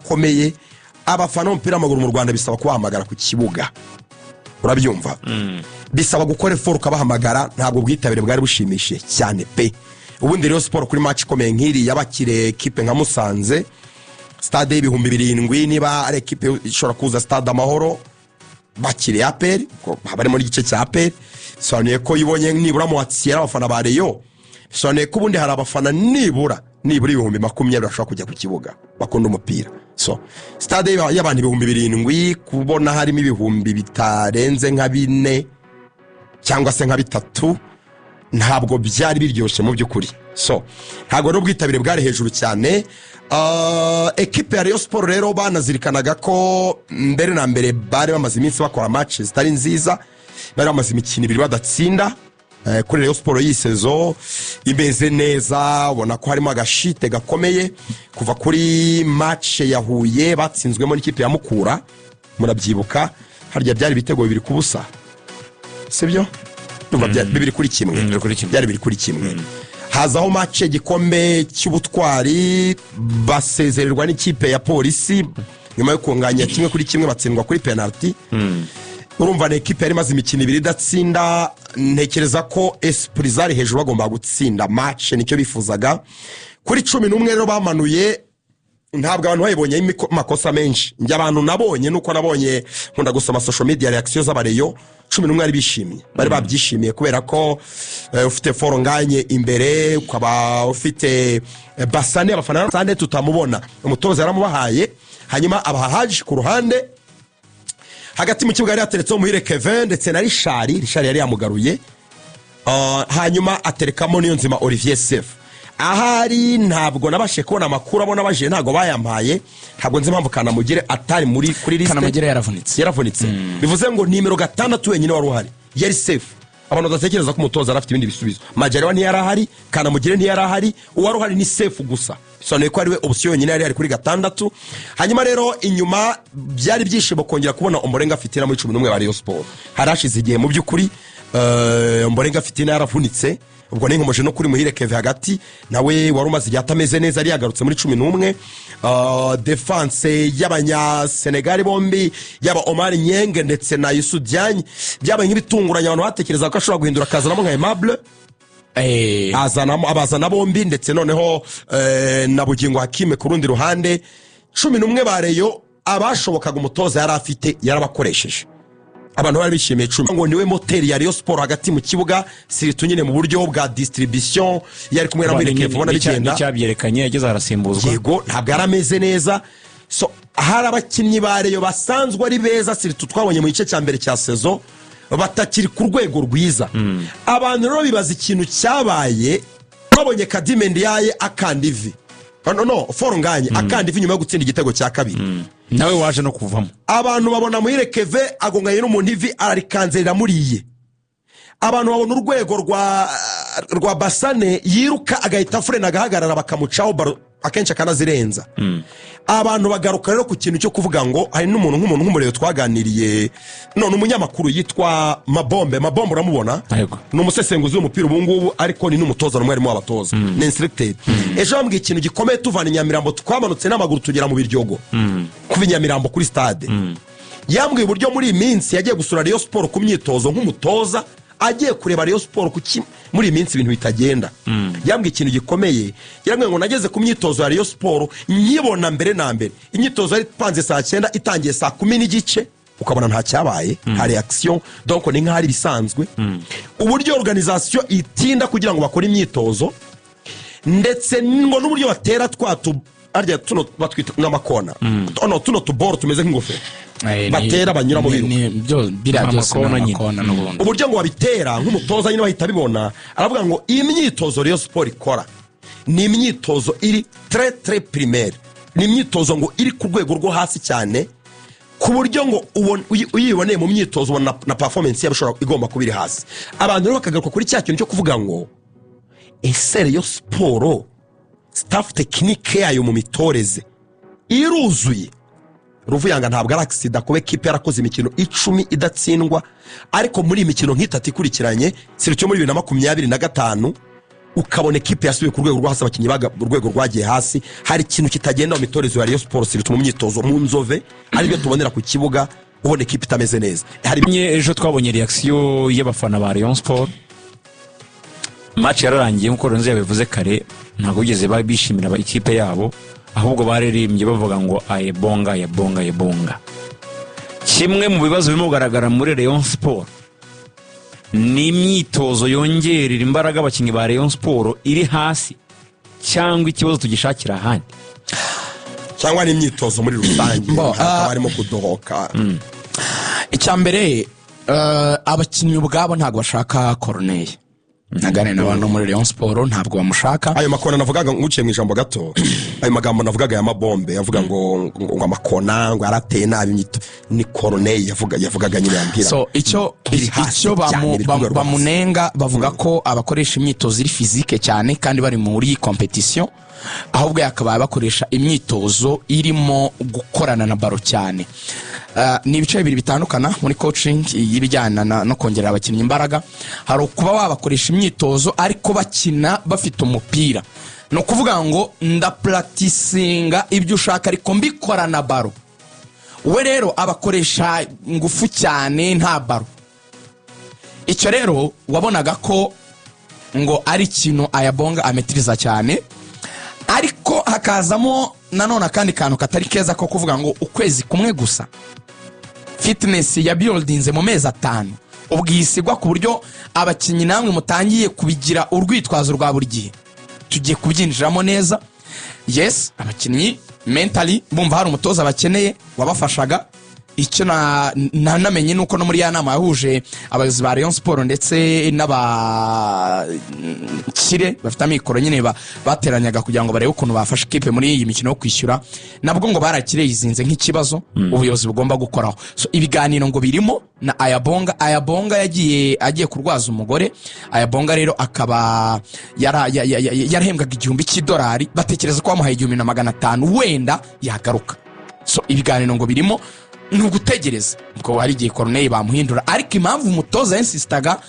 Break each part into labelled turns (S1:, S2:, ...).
S1: gakomeye abafana b'umupira w'amaguru mu Rwanda bisaba kubahamagara ku kibuga urabyumva bisaba gukora effort ukabahamagara ntabwo bwitabire bwari bushimishije cyane pe ubundi rero sport kuri match ikomeye nk'iri yabakire equipe nka Musanze stade y'ibihumbi 7 niba ari equipe ishobora kuza stade Amahoro bakire APR bari muri gice cya APR sonuye ko yibonye nibura mu watsiera abafana ba Rayon sonuye ko ubundi hari abafana nibura ibihumbi 20 bashaka kujya ku kibuga bakunda umupira so stade y'abantu ibihumbi 7 kubona harimo ibihumbi bitarenze nka 4 cyangwa se nka 3 ntabwo byari biryoshye mu byukuri so ntabwo no bwitabire bwari hejuru cyane equipe ya Rayon Sport rero banazirikanaga ko mbere na mbere bari bamaze iminsi bakora match zitari nziza bari bamaze imikino 2 badatsinda kuri Rayon Sport yisezo imeze neza ubona ko harimo agashite gakomeye kuva kuri match yahuye batsinzwemo n'ikipe ya Mukura murabyibuka harya byari bitego 2 kubusa sibyo bibiri kuri kimwe byari biri kuri kimwe hazaho match gikombe cy'ubutwari basezererwa n'ikipe ya Polisi nyuma yo kunganya kimwe kuri kimwe batsindwa kuri penalty urumva n'equipe yari maze imikino 2 idatsinda ntekereza ko esprit zari hejuru bagomba gutsinda match nicyo bifuzaga kuri 11 rero bamanuye ntabwo abantu bayibonye makosa menshi njye abantu nabonye nuko nabonye nkunda gusoma social media reaction z'abareyo 11 ari bishimye bari babyishimiye kubera ko ufite foronganye imbere ukaba ufite Basane abafana sande tutamubona umutoza yaramubahaye hanyuma abahaje ku ruhande hagati mu kibuga yari ateretseho Muhire Kevin ndetse na Richard yari yamugaruye hanyuma aterekamo niyo nzima Olivier Sef ahari ntabwo nabashe kubona amakuru abona baje ntago bayampaye ntabwo nzi impamvu Kanamugire atari muri kuri liste
S2: Kanamugire yaravunitse
S1: bivuze ngo nimero 6 wenyine wari uhari yari safe abantu badatekereza ko umutoza arafite ibindi bisubizo Majaliwa ntiyari ahari Kanamugire ntiyari ahari uwari uhari ni safe gusa bisobanuye ko ari we option wenyine yari kuri 6 hanyuma rero inyuma byari byishimo kongera kubona Ombolenga Fitina muri 11 wa Rayon Sport harashize igihe mu byukuri Ombolenga Fitina yaravunitse ubwo ninkomeje no kuri Muhire Kevin hagati nawe wari umaze igihe atameze neza ari yagarutse muri 11 defense y'abanya Senegal bombi yaba Omar Nyenge ndetse na Youssou Diagne byabaye nk'ibitunguranya abantu batekereza ko ashobora guhindura kazanamo nka Aimable abazana bombi ndetse noneho na Bugingo Hakime ku rundi ruhande 11 bareyo abashobokaga umutoza yari afite yarabakoresheje abantu bari bishimiye 10 ngo niwe moteri ya Rayon Sport hagati mu kibuga siritu nyine mu buryo bwa distribution yari kumwe na Muhire ubona bigenda
S2: cyabyerekanye yageze harasimbuzwa
S1: yego ntabwo yarameze neza so hari abakinnyi bareyo basanzwe ari beza siritu twabonye mu gice cya mbere cya saison batakiri ku rwego rwiza abantu rero bibaza ikintu cyabaye babonye Kadimendi yaye akandivi no foronganye akandivi nyuma yo gutsinda igitego cya kabiri
S2: nawe waje no kuvamo
S1: abantu babona Muhire Kevin agonganye n'umuntu ivi arikanzerera muriye abantu babona urwego rwa Basane yiruka agahita frena agahagarara bakamucaho akenshi akanazirenza abantu bagaruka rero ku kintu cyo kuvuga ngo hari n'umuntu nk'umurero twaganiriye none umunyamakuru yitwa Mabombe uramubona no umusesenguzi w'umupira ubungubu ariko ni n'umutoza n'umwarimu w'abatoza ni instructor ejo bambwiye ikintu gikomeye tuvana Nyamirambo twamanutse n'amaguru tugera mu Biryogo kuva Nyamirambo kuri stade yambwiye uburyo muri iminsi yagiye gusura Rayon Sport ku myitozo nk'umutoza agiye kureba Rayon Sport kuki muri iminsi ibintu bitagenda yambwiye ikintu gikomeye yarambwiye ngo nageze ku myitozo ya Rayon Sport nyibona mbere na mbere imyitozo ari panze saa 9 itangiye saa 10 n'igice ukabona nta cyabaye nta reaction donc ni nk'ahari bisanzwe uburyo organisation itinda kugira ngo bakore imyitozo ndetse ngo n'uburyo batera twatu arya tuno batwita n'amakona tuno tuboro tumeze nk'ingofero batera banyura mu biruka
S2: byo birabyakona n'ubundi
S1: uburyo ngo babitera nk'umutoza nyine bahita bibona aravuga ngo iyi myitozo Rayon Sport ikora ni imyitozo iri très primaire ni imyitozo ngo iri ku rwego rwo hasi cyane ku buryo ngo uyiboneye mu myitozo na performance yabashobora igomba kubiri hasi abantu rero bakagaruka kuri cya kintu cyo kuvuga ngo ese Rayon Sport staff technique yayo mu mitoreze iruzuye Ruvuyanga ntabwo ari accident kuba equipe yarakoze imikino 10 idatsindwa ariko muri imikino nk'itatu ikurikiranye siricyo muri 2025 ukabona ekipe yasubiye ku rwego rwo hasi abakinnyi urwego rwagiye hasi hari ikintu kitagenda mu mitorezo ya Rayon Sports sirtu mu myitozo mu nzove ari byo tubonera ku kibuga ubona ekipe itameze neza.
S2: Ejo twabonye reaction y'abafana ba Rayon Sports, match yararangiye nkuko Ronze yabivuze kare, ntabwo bigeze bishimira ikipe yabo, ahubwo baririmbye bavuga ngo ayebonga ayebonga ayebonga. Kimwe mu bibazo birimo kugaragara muri Rayon Sports ni imyitozo yongerera imbaraga abakinnyi ba Rayon Sports iri hasi, cyangwa ikibazo tugishakira ahandi,
S1: cyangwa ni imyitozo muri rusange barimo kudohoka.
S3: Icyambere abakinnyi ubwabo ntabwo bashaka Corneille, nagane n'abantu muri Rayon Sports ntabwo bamushaka.
S1: Ayo makona navugaga nguciye mu ijambo gato, ayo magambo navugaga ya mabombe yavuga ngo amakona ngo arateye nabi nyito ni Corneille yavugaga nyine yampira.
S3: So icyo bamunenga bavuga ko abakoresha imyitozo iri physique cyane kandi bari muri competition, ahubwo yakaba bakoresha imyitozo irimo gukorana na baro cyane. Ni ibice bibiri bitandukana muri coaching y'ibijyana no kongerera abakinnyi imbaraga. Hari kuba wabakoresha imyitozo ariko bakina bafite umupira, no kuvuga ngo ndapracticinga ibyo ushaka ariko mbikorana baro. We rero abakoresha ngufu cyane nta baro. Icyo rero wabonaga ko ngo ari ikintu Ayabonga ametiriza cyane, ariko hakazamo nanone akandi kantu katari keza ko kuvuga ngo ukwezi kumwe gusa fitness ya buildings mu mezi 5 ubwisigwa ku buryo abakinnyi namwe mutangiye kubigira urwitwazo rwa buri gihe. Tugiye kubyinjiramo neza. Yes, abakinnyi mentally bumva hari umutoza bakeneye wabafashaga. Icyo namenye nuko no muri ya nama yahuje abayobozi ba Rayon Sports ndetse n'abakire bafite amikoro nyine bateranyaga kugira ngo barebe ukuntu bafasha ikipe muri iyi mikino yo kwishyura, nabwo ngo barakire yizinze nk'ikibazo ubuyobozi bugomba gukoraho. So ibiganiro ngo birimo na Ayabonga agiye kurwaza umugore. Ayabonga rero akaba yarahembwaga $1,000, batekereza ko bamuhaye 1,500 wenda yagaruka. So ibiganiro ngo birimo nugutegereza ubwo hari igihe Corneille bamuhindura, ariko impamvu umutoza yansistaga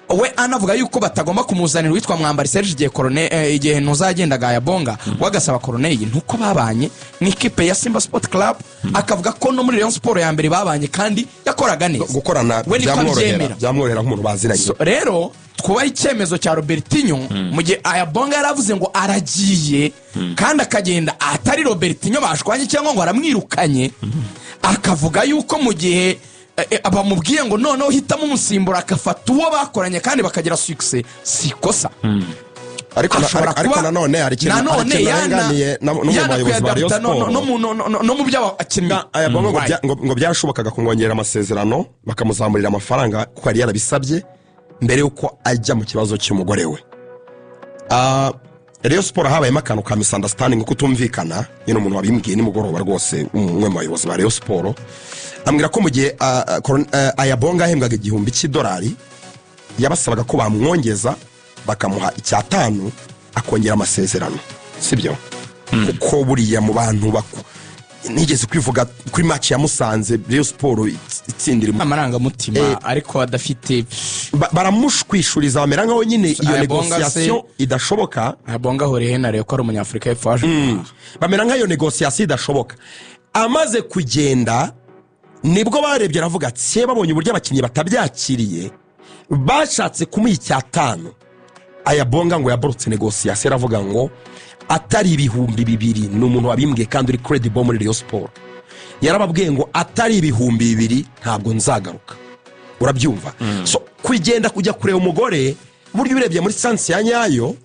S3: we anavuga yuko batagomba kumuzanira witwa Mwambari Serge igihe Corneille igihe ntuzagendaga Ayabonga wagasaba Corneille ntuko babanye n'ikipe ya Simba Sport Club, akavuga ko no muri Rayon Sports ya mbere babanye kandi yakoraga neza
S1: gukorana byamworohera nk'umuntu baziranye.
S3: So rero twubaha icyemezo cya Robertinho mu gihe Ayabonga yaravuze ngo aragiye kandi akagenda atari Robertinho bashwanye cyangwa ngo aramwirukanye, akavuga yuko mu gihe abamubwiye ngo noneho hitamo umusimbura akafata uwo bakoranye kandi bakagira success sikosa.
S1: Ariko nanone hari ikintu naranganiye no mu bayobozi ba Rayon Sports
S3: no mu by'abakinnyi
S1: Ayabonga ngo byashobokaga kumwongerera amasezerano bakamuzamurira amafaranga kuko yari yarabisabye mbere yuko ajya mu kibazo cy'umugore we. Rayon Sports habayemo akantu ka misunderstanding kutumvikana, nyine umuntu wabimbwiye nimugoroba rwose umwe mu bayobozi ba Rayon Sports ambwira ko mu gihe Ayabonga ahembwaga $1,000 yabasabaga ko bamwongeza bakamuha 5 akongera amasezerano, sibyo? Kuko buriya mu bantu nigeze kwivuga kuri match ya Musanze Rayon Sports itsindira
S3: amaranga mutima ariko adafite
S1: baramushwishuriza bamera nkaho nyine iyo negotiation idashoboka.
S3: Ayabonga hore henare ko ari umunyafrika y'Epfo
S1: bamera nkayo negotiation idashoboka. Amaze kugenda nibwo barebye aravuga ati babonye uburyo abakinnyi batabyakiriye bashatse kumuha 5. Ayabonga ngo yaborotse negotiation aravuga ngo atari $2,000 n'umuntu wabimbwiye kandi uri credible muri Rayon Sports yarababwiye ngo atari $2,000 ntabwo nzagaruka. Urabyumva? So kugenda kujya kureba umugore buryo birebye muri sansi ya nyayo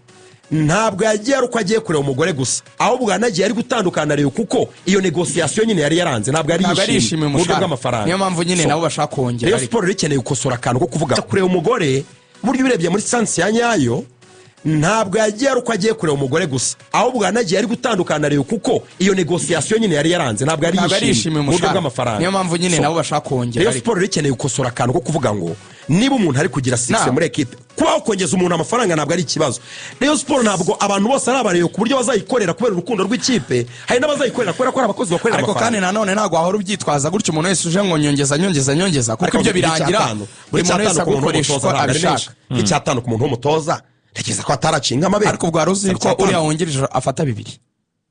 S1: ntabwo yagiye uko agiye kureba umugore gusa, ahubwo anagiye ari gutandukana rero kuko iyo negotiation nyine yari yaranze ntabwo ari yishimye mu buryo bw'amafaranga.
S3: Niyo mpamvu nyine nabo bashaka kongera.
S1: Rayon Sports rikeneye gukosora akantu ko kuvuga kureba umugore buryo birebye muri sansi ya nyayo ntabwo yagiye uko agiye kureba umugore gusa, ahubwo anagiye ari gutandukana rero kuko iyo negotiation nyine yari yaranze ntabwo ari yishimye mu buryo bw'amafaranga.
S3: Niyo mpamvu nyine nabo bashaka kongera.
S1: Rayon Sports rikeneye gukosora akantu ko kuvuga ngo niba umuntu ari kugira success muri equipe kuba kongeza umuntu amafaranga ntabwo ari ikibazo. Rayon Sports ntabwo abantu bose ari abareye ku buryo bazayikorera kubera urukundo rw'ikipe, hari n'abazayikorera kubera ko abakozi bakorera amafaranga.
S3: Ariko kandi nanone ntabwo ahora ubyitwaza gutyo umuntu wese uje ngo nyongeza kuko ibyo birangira buri muntu wese agukoreshwa abishaka.
S1: 5 ku muntu w'umutoza tekereza ko ataracinga amabere
S3: ariko ubwo waruzi ko uriya wongereje afata 2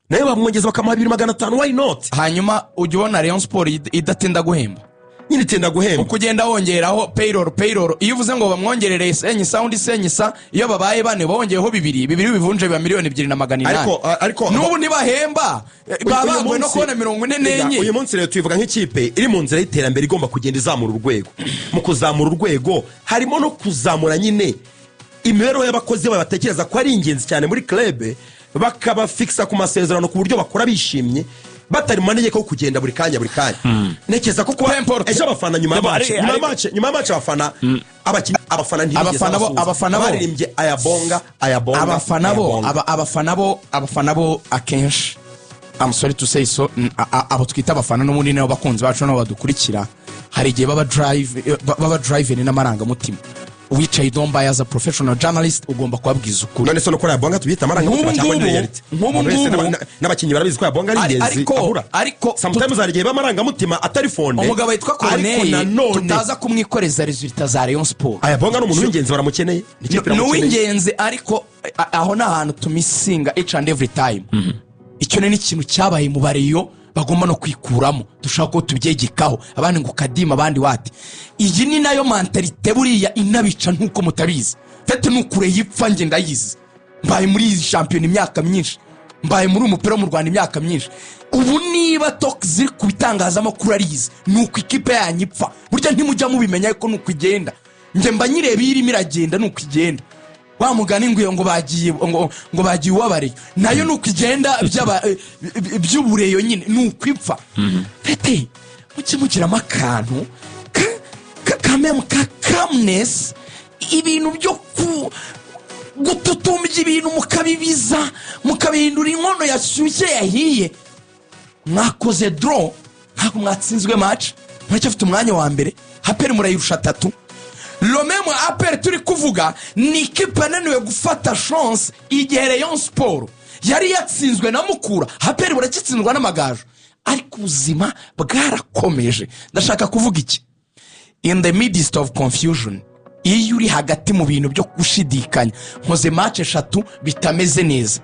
S1: nayo bamwongeza bakamuha 2,500 why not
S3: hanyuma ujya ubona Rayon Sport idatinda guhemba
S1: nyine itenda guhemba
S3: ukugenda wongeraho payroll iyo uvuze ngo bamwongerere senyisa iyo babaye bane bongeyeho 2 bivunje biba miliyoni 2,800
S1: ariko
S3: n'ubu ntibahemba babangwe no kubona 44
S1: uyu munsi rero tubivuga nk'ikipe iri mu nzira y'iterambere igomba kugenda izamura urwego mu kuzamura urwego harimo no kuzamura nyine imibereho y'abakozi batekereza ko ari ingenzi cyane muri club bakabafixa ku masezerano ku buryo bakora bishimye batari manegeko kugenda buri kanya nekeza ko kuba ejo abafana nyuma ya match abafana abafana ntibigeze
S3: abafana
S1: baririmbye ayabonga
S3: abafana bo akenshi I'm sorry to say so abo twita abafana no muri nabo bakunzi bacu no badukurikira hari igihe baba drive n'amaranga mutima wicaye domba as a professional journalist ugomba kubabwiza ukuri
S1: none so no kora yabonga tubita amaranga mutima cyangwa ni reality n'abakinyi barabizi ko yabonga ari ingenzi
S3: ariko
S1: sometimes ari gihe bamaranga mutima atari phone
S3: umugabo yitwa Corneille tutaza kumwikoreza resultat za Rayon Sport
S1: ayabonga no umuntu w'ingenzi baramukeneye
S3: no w'ingenzi ariko aho na hantu tumisinga each and every time icyo ni ikintu cyabaye mu Bariyo bagomba no kwikuramo dushaka ko tubyegekaho abandi ngo Kadima abandi wati iyi ni nayo mentalite buriya inabica ntuko mutabizi fete nukure yipfa nge ndayizi mbaye muri champion imyaka myinshi mbaye muri umupira mu Rwanda imyaka myinshi ubu niba talk ziri kubitangaza makuru arizi nuko ikipe yanyipfa burya ntimujya mubimenya ko nuko igenda nge mba nyireba irimo iragenda nuko igenda wa mugani ngo bagiye uwabare nayo nuko igenda by'ubureyo nyine nuko ipfa fete mugira akantu kameme ka calmness ibintu byo gututumbya ibintu mukabibiza mukabihindura inkono yashyushye yahiye mwakoze draw ntabwo mwatsinzwe match muracyafite umwanya wa mbere haperi murayirusha 3 Lomemo aperi turi kuvuga ni ikipe yananiwe gufata chance igihe Rayon Sport yari yatsinzwe na Mukura aperi burakitsindwa n'amagaju ariko ubuzima bwarakomeje ndashaka kuvuga iki in the midst of confusion iyo uri hagati mu bintu byo gushidikanya nkoze match 3 bitameze neza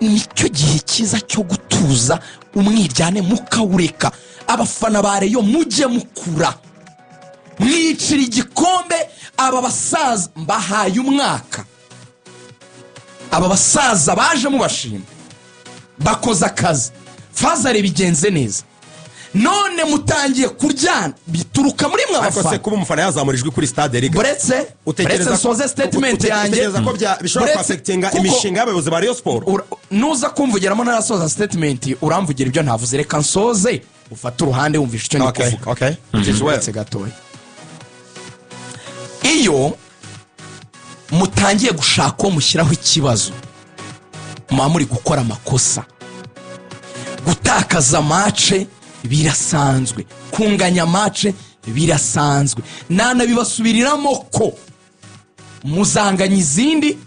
S3: nicyo gihe cyiza cyo gutuza umwiryane mukawureka abafana ba Rayon mujye mukura mwicira igikombe aba basaza mbahaye umwaka aba basaza baje mubashima bakoza akazi Fazare bigenze neza none mutangiye kuryana bituruka muri mwe abafana
S1: akose kuba umufana yazamurijwe kuri stade Liga
S3: uretse soze statement yanjye
S1: utekereza ko bishobora affectinga imishinga y'abayobozi ba Rayon Sport
S3: nuza kumvugiramo narasoza statement uramvugira ibyo ntavuze reka nsoze ufata uruhande wumvisha icyo ndi kuvuga
S1: okay
S3: uretse gatoya iyo mutangiye gushaka ko mushyiraho ikibazo muri gukora amakosa gutakaza match birasanzwe kunganya match birasanzwe nanabibasubiriramo ko muzanganya izindi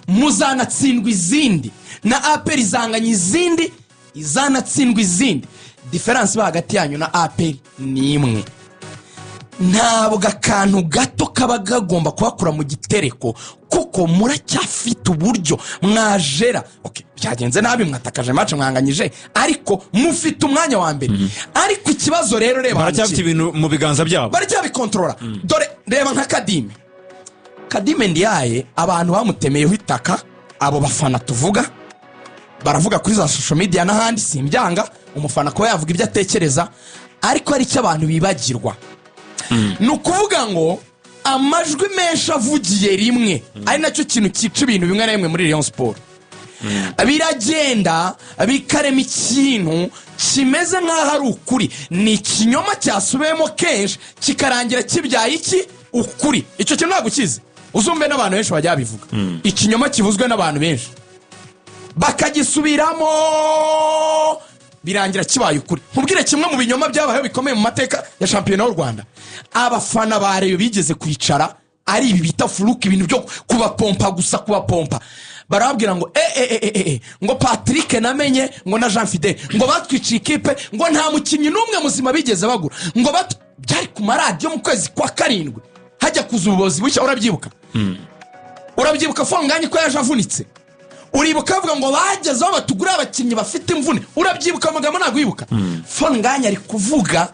S3: muzanatsindwa izindi na APR izanganya izindi izanatsindwa izindi difference hagati yanyu na APR ni imwe ntabwo akantu gato kaba gagomba kubakura mu gitereko kuko muracyafite uburyo mwajera byagenze nabi mwatakaje match mwanganyije ariko mufite umwanya wa mbere ariko ikibazo rero reba
S2: baracyafite ibintu mu biganza byabo
S3: baracyabikontrola dore reba nka Kadime ndiyaye abantu bamutemeyeho itaka abo bafana tuvuga baravuga kuri za social media n'ahandi simbyanga umufana ko yavuga ibyo atekereza ariko ari cyo abantu bibagirwa nukuvuga ngo amajwi menshi avugiye rimwe ari nacyo kintu cyica ibintu bimwe na bimwe muri Rayon Sport biragenda bikarema ikintu kimeze nk'aho ari ukuri ni ikinyoma cyasubiyemo kenshi kikarangira kibyaye iki ukuri icyo kintu ntabwo ukizi uzumve n'abantu benshi bajya bivuga ikinyoma kivuzwe n'abantu benshi bakagisubiramo birangira kibaye ukuri nkubwire kimwe mu binyoma byabayeho bikomeye mu mateka ya shampiyona y'u Rwanda abafana ba Rayon bigeze kwicara ari ibi bita furuka ibintu byo kubapompa gusa kubapompa barababwira ngo ngo Patrick namenye ngo na Jean Fidel ngo batwiciye ikipe ngo nta mukinnyi n'umwe muzima bigeze bagura ngo byari ku maradiyo mu kwezi kwa 7 hajya kuza ubuyobozi bushya urabyibuka urabyibuka Fonganye ko yaje avunitse, uribuka avuga ngo bagezeho batugura abakinnyi bafite imvune, urabyibuka amagambo ntabwo wibuka. Fonganye ari kuvuga